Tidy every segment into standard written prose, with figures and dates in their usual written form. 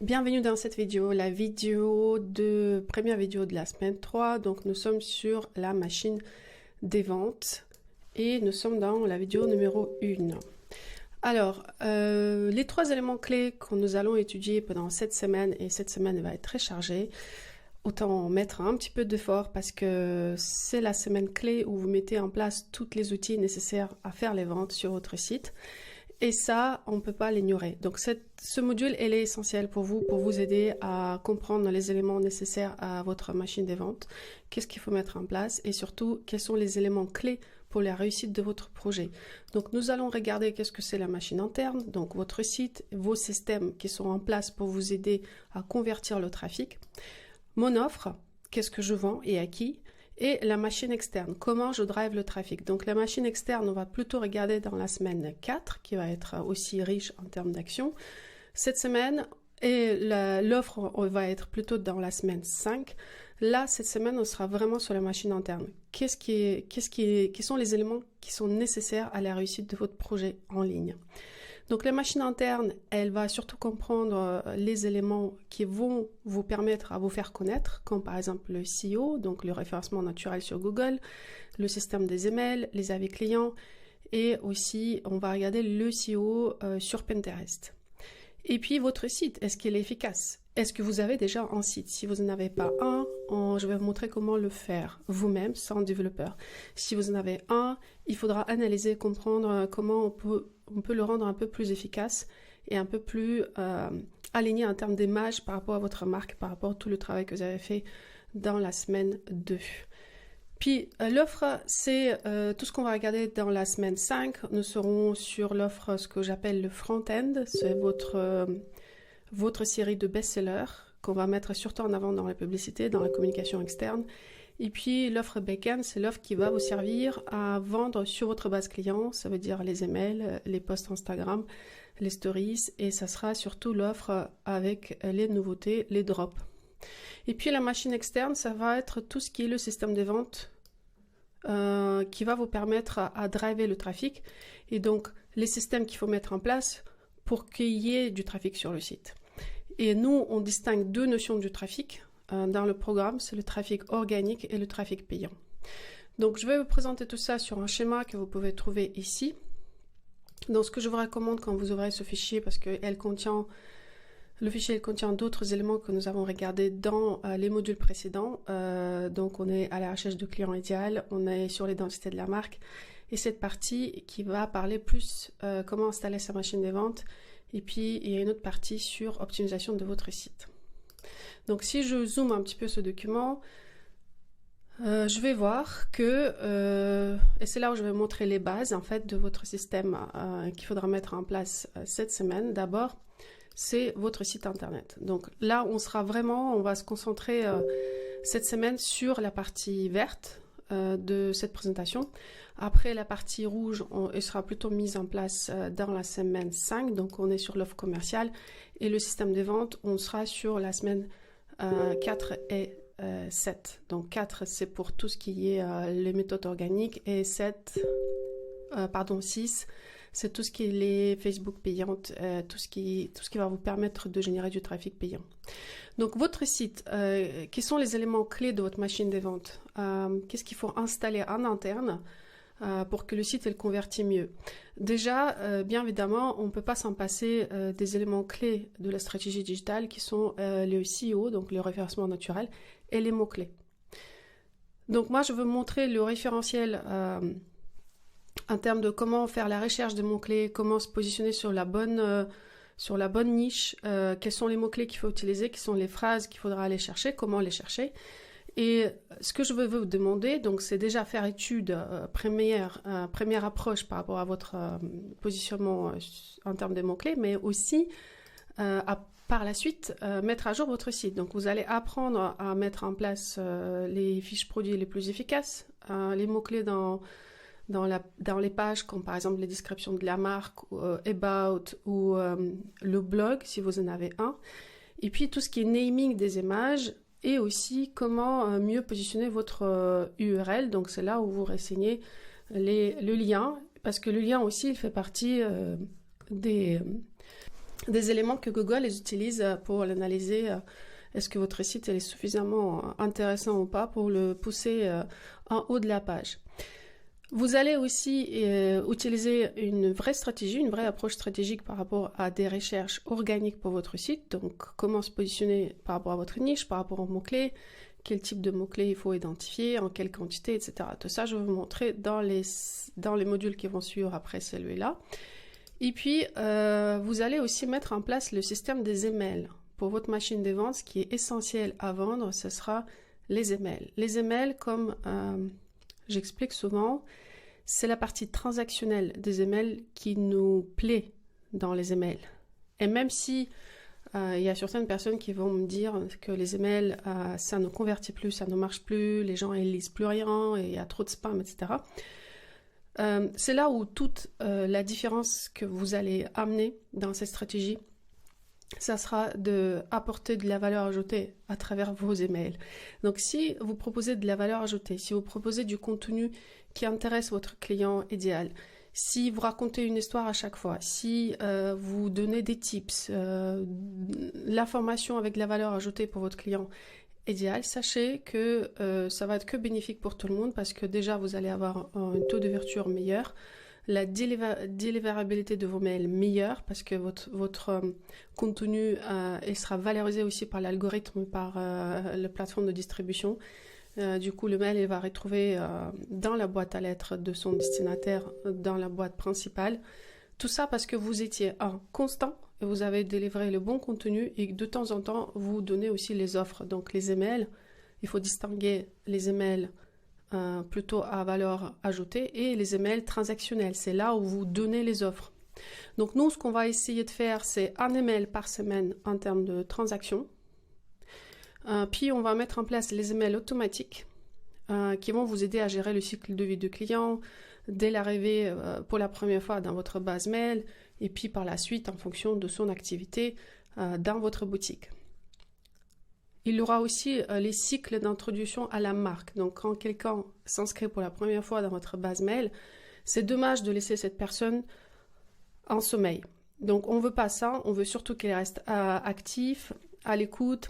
Bienvenue dans cette vidéo, première vidéo de la semaine 3. Donc nous sommes sur la machine des ventes et nous sommes dans la vidéo numéro 1. Alors, les trois éléments clés que nous allons étudier pendant cette semaine, et cette semaine va être très chargée, autant mettre un petit peu d'effort parce que c'est la semaine clé où vous mettez en place tous les outils nécessaires à faire les ventes sur votre site. Et ça, on ne peut pas l'ignorer. Donc ce module, il est essentiel pour vous aider à comprendre les éléments nécessaires à votre machine des ventes, qu'est-ce qu'il faut mettre en place et surtout, quels sont les éléments clés pour la réussite de votre projet. Donc nous allons regarder qu'est-ce que c'est la machine interne, donc votre site, vos systèmes qui sont en place pour vous aider à convertir le trafic. Mon offre, qu'est-ce que je vends et à qui? Et la machine externe, comment je drive le trafic. Donc la machine externe, on va plutôt regarder dans la semaine 4, qui va être aussi riche en termes d'action. Cette semaine, et l'offre va être plutôt dans la semaine 5. Là, cette semaine, on sera vraiment sur la machine interne. Quels sont les éléments qui sont nécessaires à la réussite de votre projet en ligne? Donc la machine interne, elle va surtout comprendre les éléments qui vont vous permettre à vous faire connaître, comme par exemple le SEO, donc le référencement naturel sur Google, le système des emails, les avis clients, et aussi on va regarder le SEO sur Pinterest. Et puis votre site, est-ce qu'il est efficace? Est-ce que vous avez déjà un site? Si vous n'en avez pas un, je vais vous montrer comment le faire vous-même sans développeur. Si vous en avez un, il faudra analyser, comprendre comment on peut le rendre un peu plus efficace et un peu plus aligné en termes d'image par rapport à votre marque, par rapport à tout le travail que vous avez fait dans la semaine 2. Puis l'offre, c'est tout ce qu'on va regarder dans la semaine 5. Nous serons sur l'offre, ce que j'appelle le front-end. C'est votre série de best-sellers qu'on va mettre surtout en avant dans la publicité, dans la communication externe. Et puis l'offre back-end, c'est l'offre qui va vous servir à vendre sur votre base client. Ça veut dire les emails, les posts Instagram, les stories. Et ça sera surtout l'offre avec les nouveautés, les drops. Et puis la machine externe, ça va être tout ce qui est le système de vente qui va vous permettre à driver le trafic. Et donc les systèmes qu'il faut mettre en place pour qu'il y ait du trafic sur le site. Et nous, on distingue deux notions du trafic dans le programme, c'est le trafic organique et le trafic payant. Donc je vais vous présenter tout ça sur un schéma que vous pouvez trouver ici. Donc ce que je vous recommande quand vous ouvrez ce fichier, parce que le fichier contient d'autres éléments que nous avons regardés dans les modules précédents. Donc on est à la recherche de clients idéal, on est sur l'identité de la marque, et cette partie qui va parler plus comment installer sa machine de vente, et puis il y a une autre partie sur optimisation de votre site. Donc si je zoome un petit peu ce document, je vais voir que, et c'est là où je vais montrer les bases en fait de votre système qu'il faudra mettre en place cette semaine. D'abord, c'est votre site internet. Donc là, on va se concentrer cette semaine sur la partie verte de cette présentation. Après, la partie rouge, elle sera plutôt mise en place dans la semaine 5. Donc on est sur l'offre commerciale et le système de vente, on sera sur la semaine 4 et 7. Donc 4, c'est pour tout ce qui est les méthodes organiques et 6, c'est tout ce qui est les Facebook payantes, tout ce qui va vous permettre de générer du trafic payant. Donc votre site, quels sont les éléments clés de votre machine de vente? Qu'est-ce qu'il faut installer en interne pour que le site elle convertit mieux? Déjà, bien évidemment, on ne peut pas s'en passer des éléments clés de la stratégie digitale qui sont le SEO, donc le référencement naturel, et les mots-clés. Donc moi, je veux montrer le référentiel en termes de comment faire la recherche des mots-clés, comment se positionner sur la bonne niche, quels sont les mots-clés qu'il faut utiliser, quelles sont les phrases qu'il faudra aller chercher, comment les chercher. Et ce que je veux vous demander, donc, c'est déjà faire étude première approche par rapport à votre positionnement en termes de mots-clés, mais aussi par la suite mettre à jour votre site. Donc vous allez apprendre à mettre en place les fiches produits les plus efficaces, les mots-clés dans les pages comme par exemple les descriptions de la marque, About ou le blog si vous en avez un. Et puis tout ce qui est naming des images et aussi comment mieux positionner votre URL. Donc c'est là où vous renseignez le lien, parce que le lien aussi il fait partie des des éléments que Google les utilise pour l'analyser. Est-ce que votre site est suffisamment intéressant ou pas pour le pousser en haut de la page. Vous allez aussi utiliser une vraie stratégie, une vraie approche stratégique par rapport à des recherches organiques pour votre site. Donc, comment se positionner par rapport à votre niche, par rapport aux mots-clés, quel type de mots-clés il faut identifier, en quelle quantité, etc. Tout ça, je vais vous montrer dans les modules qui vont suivre après celui-là. Et puis, vous allez aussi mettre en place le système des emails. Pour votre machine de vente, ce qui est essentiel à vendre, ce sera les emails. Les emails, comme j'explique souvent, c'est la partie transactionnelle des emails qui nous plaît dans les emails. Et même si il y a certaines personnes qui vont me dire que les emails, ça ne convertit plus, ça ne marche plus, les gens ils lisent plus rien, et il y a trop de spam, etc. C'est là où toute la différence que vous allez amener dans cette stratégie, ça sera d'apporter de la valeur ajoutée à travers vos emails. Donc si vous proposez de la valeur ajoutée, si vous proposez du contenu qui intéresse votre client idéal, si vous racontez une histoire à chaque fois, si vous donnez des tips, l'information avec de la valeur ajoutée pour votre client idéal, sachez que ça va être que bénéfique pour tout le monde parce que déjà vous allez avoir un taux d'ouverture meilleur, la délivrabilité de vos mails meilleure parce que votre contenu il sera valorisé aussi par l'algorithme, par la plateforme de distribution. Du coup, le mail il va retrouver dans la boîte à lettres de son destinataire, dans la boîte principale. Tout ça parce que vous étiez constant et vous avez délivré le bon contenu et de temps en temps, vous donnez aussi les offres. Donc les emails, il faut distinguer les emails plutôt à valeur ajoutée et les emails transactionnels. C'est là où vous donnez les offres. Donc nous, ce qu'on va essayer de faire, c'est un email par semaine en termes de transactions. Puis on va mettre en place les emails automatiques qui vont vous aider à gérer le cycle de vie du client dès l'arrivée pour la première fois dans votre base mail et puis par la suite en fonction de son activité dans votre boutique. Il y aura aussi les cycles d'introduction à la marque. Donc quand quelqu'un s'inscrit pour la première fois dans votre base mail, c'est dommage de laisser cette personne en sommeil. Donc on ne veut pas ça, on veut surtout qu'elle reste actif, à l'écoute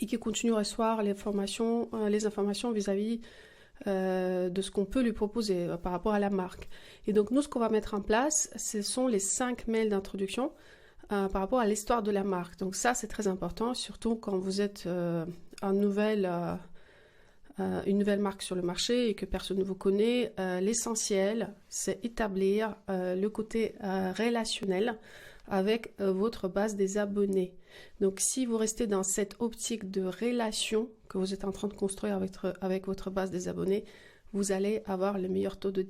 et qu'il continue à recevoir les informations vis-à-vis de ce qu'on peut lui proposer par rapport à la marque. Et donc nous, ce qu'on va mettre en place, ce sont les 5 mails d'introduction par rapport à l'histoire de la marque. Donc ça, c'est très important, surtout quand vous êtes une nouvelle marque sur le marché et que personne ne vous connaît. L'essentiel, c'est établir le côté relationnel avec votre base des abonnés. Donc si vous restez dans cette optique de relation que vous êtes en train de construire avec votre base des abonnés, vous allez avoir le meilleur taux de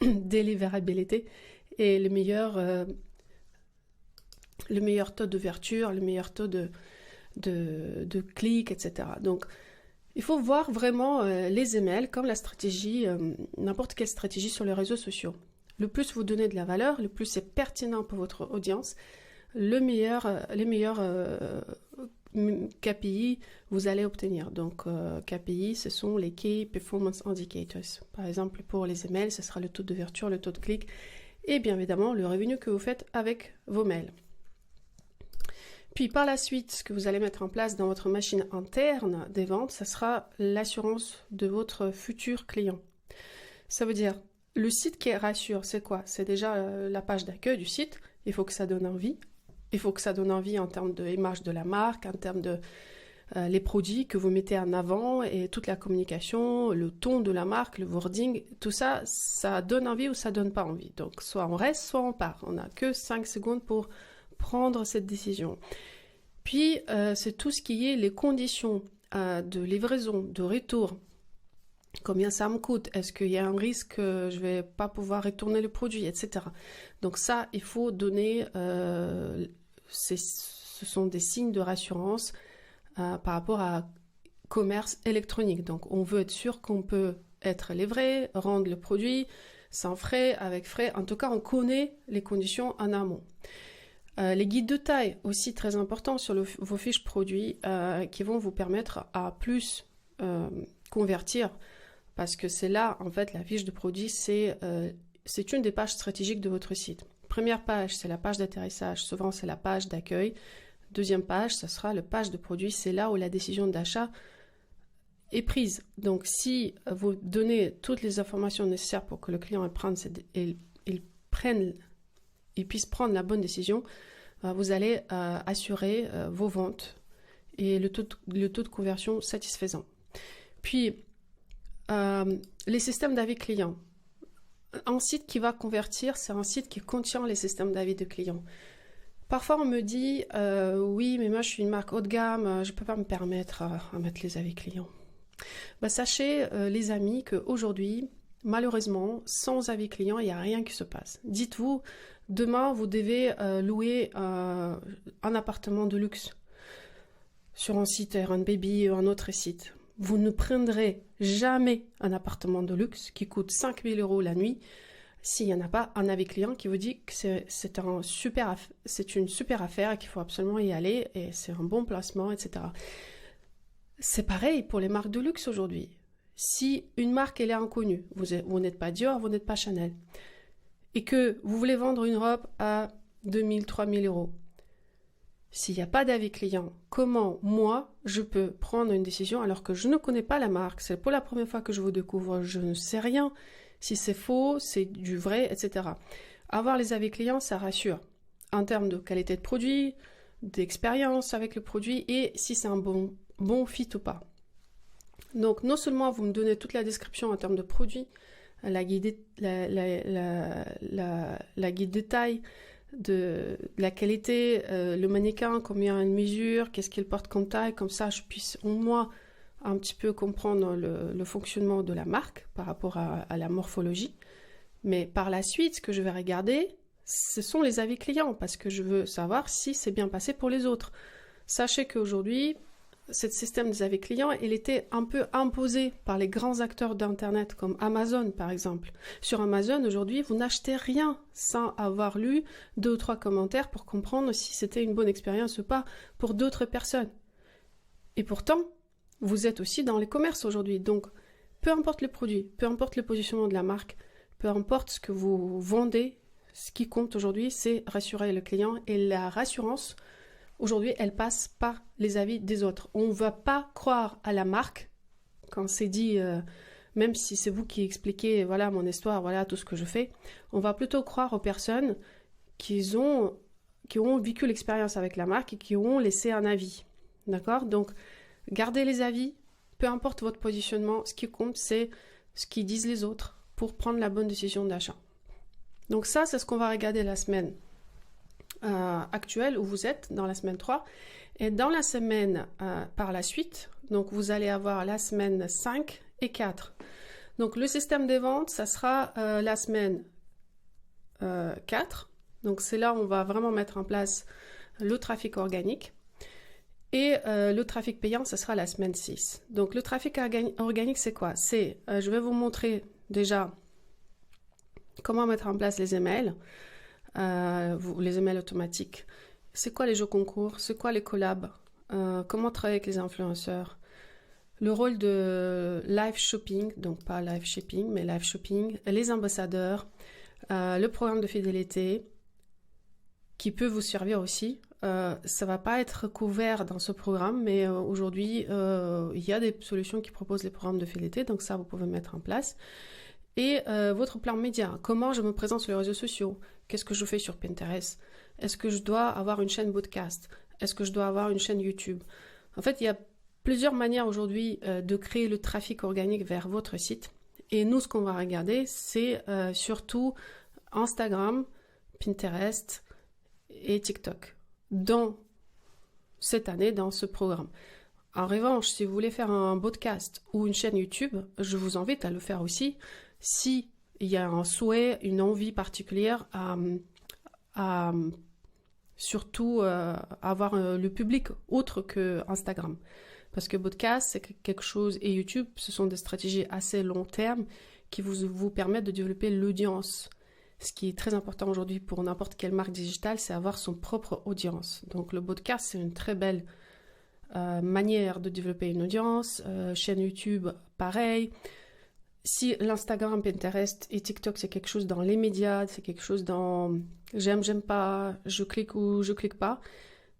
délivrabilité et le meilleur taux d'ouverture, le meilleur taux de clics, etc. Donc il faut voir vraiment les emails comme la stratégie, n'importe quelle stratégie sur les réseaux sociaux. Le plus vous donnez de la valeur, le plus c'est pertinent pour votre audience, les meilleurs KPI vous allez obtenir. Donc KPI, ce sont les Key Performance Indicators. Par exemple, pour les emails, ce sera le taux d'ouverture, le taux de clic et bien évidemment le revenu que vous faites avec vos mails. Puis par la suite, ce que vous allez mettre en place dans votre machine interne des ventes, ce sera l'assurance de votre futur client. Ça veut dire le site qui rassure, c'est quoi? C'est déjà la page d'accueil du site. Il faut que ça donne envie. Il faut que ça donne envie en termes d'image de la marque, en termes de les produits que vous mettez en avant et toute la communication, le ton de la marque, le wording, tout ça, ça donne envie ou ça donne pas envie. Donc soit on reste, soit on part. On n'a que 5 secondes pour prendre cette décision. Puis c'est tout ce qui est les conditions de livraison, de retour. Combien ça me coûte? Est-ce qu'il y a un risque que je ne vais pas pouvoir retourner le produit, etc. Donc ça, il faut donner, ce sont des signes de rassurance par rapport à commerce électronique. Donc on veut être sûr qu'on peut être livré, rendre le produit sans frais, avec frais. En tout cas, on connaît les conditions en amont. Les guides de taille, aussi très importants sur vos fiches produits qui vont vous permettre à plus convertir. Parce que c'est là, en fait, la fiche de produit, c'est une des pages stratégiques de votre site. première page, c'est la page d'atterrissage. Souvent, c'est la page d'accueil. Deuxième page, ça sera la page de produit. C'est là où la décision d'achat est prise. Donc, si vous donnez toutes les informations nécessaires pour que le client il puisse prendre la bonne décision, vous allez assurer vos ventes et le taux de conversion satisfaisant. Puis, les systèmes d'avis clients. Un site qui va convertir, c'est un site qui contient les systèmes d'avis de clients. Parfois, on me dit « Oui, mais moi, je suis une marque haut de gamme, je ne peux pas me permettre à mettre les avis clients. » Sachez, les amis, qu'aujourd'hui, malheureusement, sans avis clients, il n'y a rien qui se passe. Dites-vous, demain, vous devez louer un appartement de luxe sur un site Airbnb ou un autre site. Vous ne prendrez jamais un appartement de luxe qui coûte 5 000 € la nuit s'il n'y en a pas un avis client qui vous dit que c'est une super affaire et qu'il faut absolument y aller et c'est un bon placement, etc. C'est pareil pour les marques de luxe aujourd'hui. Si une marque elle est inconnue, vous n'êtes pas Dior, vous n'êtes pas Chanel, et que vous voulez vendre une robe à 2 000, 3 000 €, s'il n'y a pas d'avis client, comment moi je peux prendre une décision alors que je ne connais pas la marque, c'est pour la première fois que je vous découvre, je ne sais rien, si c'est faux, c'est du vrai, etc. Avoir les avis clients, ça rassure en termes de qualité de produit, d'expérience avec le produit et si c'est un bon fit ou pas. Donc non seulement vous me donnez toute la description en termes de produit, la guide détail, de la qualité, le mannequin, combien il mesure, qu'est-ce qu'il porte comme taille, comme ça je puisse au moins un petit peu comprendre le fonctionnement de la marque par rapport à la morphologie. Mais par la suite, ce que je vais regarder, ce sont les avis clients parce que je veux savoir si c'est bien passé pour les autres. Sachez qu'aujourd'hui, ce système des avis clients, il était un peu imposé par les grands acteurs d'Internet comme Amazon par exemple. Sur Amazon, aujourd'hui, vous n'achetez rien sans avoir lu 2 ou 3 commentaires pour comprendre si c'était une bonne expérience ou pas pour d'autres personnes. Et pourtant, vous êtes aussi dans les commerces aujourd'hui. Donc, peu importe le produit, peu importe le positionnement de la marque, peu importe ce que vous vendez, ce qui compte aujourd'hui, c'est rassurer le client et la rassurance. Aujourd'hui, elle passe par les avis des autres. On ne va pas croire à la marque quand c'est dit, même si c'est vous qui expliquez, voilà mon histoire, voilà tout ce que je fais. On va plutôt croire aux personnes qui ont vécu l'expérience avec la marque et qui ont laissé un avis. D'accord? Donc, gardez les avis, peu importe votre positionnement. Ce qui compte, c'est ce qu'ils disent les autres pour prendre la bonne décision d'achat. Donc ça, c'est ce qu'on va regarder la semaine actuelle où vous êtes dans la semaine 3 et dans la semaine par la suite, donc vous allez avoir la semaine 5 et 4. Donc le système des ventes, ça sera la semaine 4, donc c'est là où on va vraiment mettre en place le trafic organique et le trafic payant, ça sera la semaine 6. Donc le trafic organique, c'est quoi? Je vais vous montrer déjà comment mettre en place les emails. Les emails automatiques, c'est quoi les jeux concours, c'est quoi les collabs, comment travailler avec les influenceurs, le rôle de live shopping, donc pas live shipping mais live shopping, les ambassadeurs, le programme de fidélité qui peut vous servir aussi. Ça va pas être couvert dans ce programme, mais aujourd'hui il y a des solutions qui proposent les programmes de fidélité, donc ça vous pouvez mettre en place. Et votre plan média, comment je me présente sur les réseaux sociaux, qu'est-ce que je fais sur Pinterest, est-ce que je dois avoir une chaîne podcast, est-ce que je dois avoir une chaîne YouTube. En fait, il y a plusieurs manières aujourd'hui de créer le trafic organique vers votre site. Et nous, ce qu'on va regarder, c'est surtout Instagram, Pinterest et TikTok dans cette année, dans ce programme. En revanche, si vous voulez faire un podcast ou une chaîne YouTube, je vous invite à le faire aussi. Si il y a un souhait, une envie particulière à surtout avoir le public autre que Instagram. Parce que podcast, c'est quelque chose, et YouTube, ce sont des stratégies assez long terme qui vous permettent de développer l'audience. Ce qui est très important aujourd'hui pour n'importe quelle marque digitale, c'est avoir son propre audience. Donc le podcast, c'est une très belle manière de développer une audience. Chaîne YouTube, pareil. Si l'Instagram, Pinterest et TikTok, c'est quelque chose dans les médias, c'est quelque chose dans j'aime, j'aime pas, je clique ou je clique pas.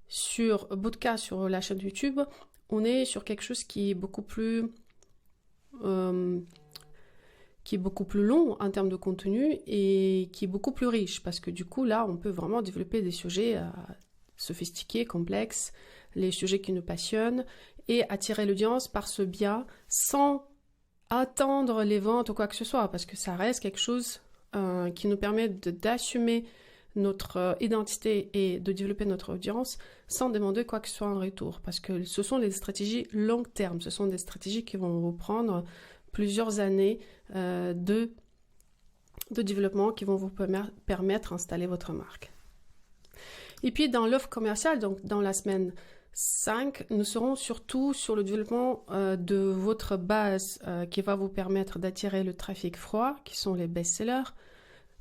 Sur Bootcast, sur la chaîne YouTube, on est sur quelque chose qui est beaucoup plus long en termes de contenu et qui est beaucoup plus riche, parce que du coup là on peut vraiment développer des sujets sophistiqués, complexes, les sujets qui nous passionnent, et attirer l'audience par ce biais sans attendre les ventes ou quoi que ce soit, parce que ça reste quelque chose qui nous permet d'assumer notre identité et de développer notre audience sans demander quoi que ce soit en retour, parce que ce sont des stratégies long terme, ce sont des stratégies qui vont vous prendre plusieurs années de développement, qui vont vous permettre d'installer votre marque. Et puis dans l'offre commerciale, donc dans la semaine 5, nous serons surtout sur le développement de votre base qui va vous permettre d'attirer le trafic froid, qui sont les best-sellers.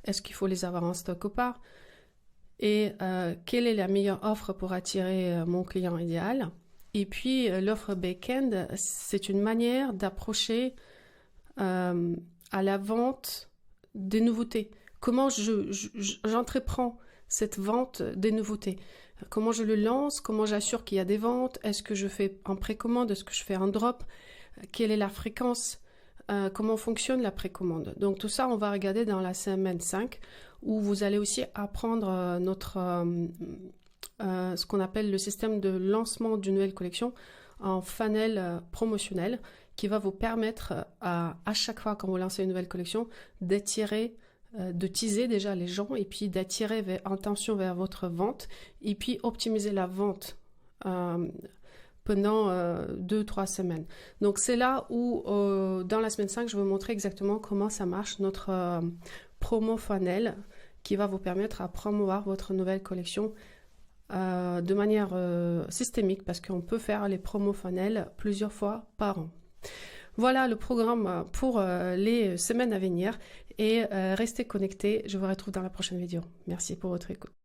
Est-ce qu'il faut les avoir en stock ou pas? Et quelle est la meilleure offre pour attirer mon client idéal? Et puis l'offre back-end, c'est une manière d'approcher à la vente des nouveautés. Comment j'entreprends cette vente des nouveautés? Comment je le lance? Comment j'assure qu'il y a des ventes? Est-ce que je fais en précommande? Est-ce que je fais un drop? Quelle est la fréquence? Comment fonctionne la précommande? Donc tout ça, on va regarder dans la semaine 5, où vous allez aussi apprendre ce qu'on appelle le système de lancement d'une nouvelle collection en funnel promotionnel, qui va vous permettre à chaque fois quand vous lancez une nouvelle collection d'attirer, de teaser déjà les gens, et puis d'attirer attention vers votre vente, et puis optimiser la vente pendant 2-3 semaines. Donc c'est là où dans la semaine 5, je vais vous montrer exactement comment ça marche, notre promo funnel, qui va vous permettre à promouvoir votre nouvelle collection de manière systémique, parce qu'on peut faire les promos funnel plusieurs fois par an. Voilà le programme pour les semaines à venir, et restez connectés. Je vous retrouve dans la prochaine vidéo. Merci pour votre écoute.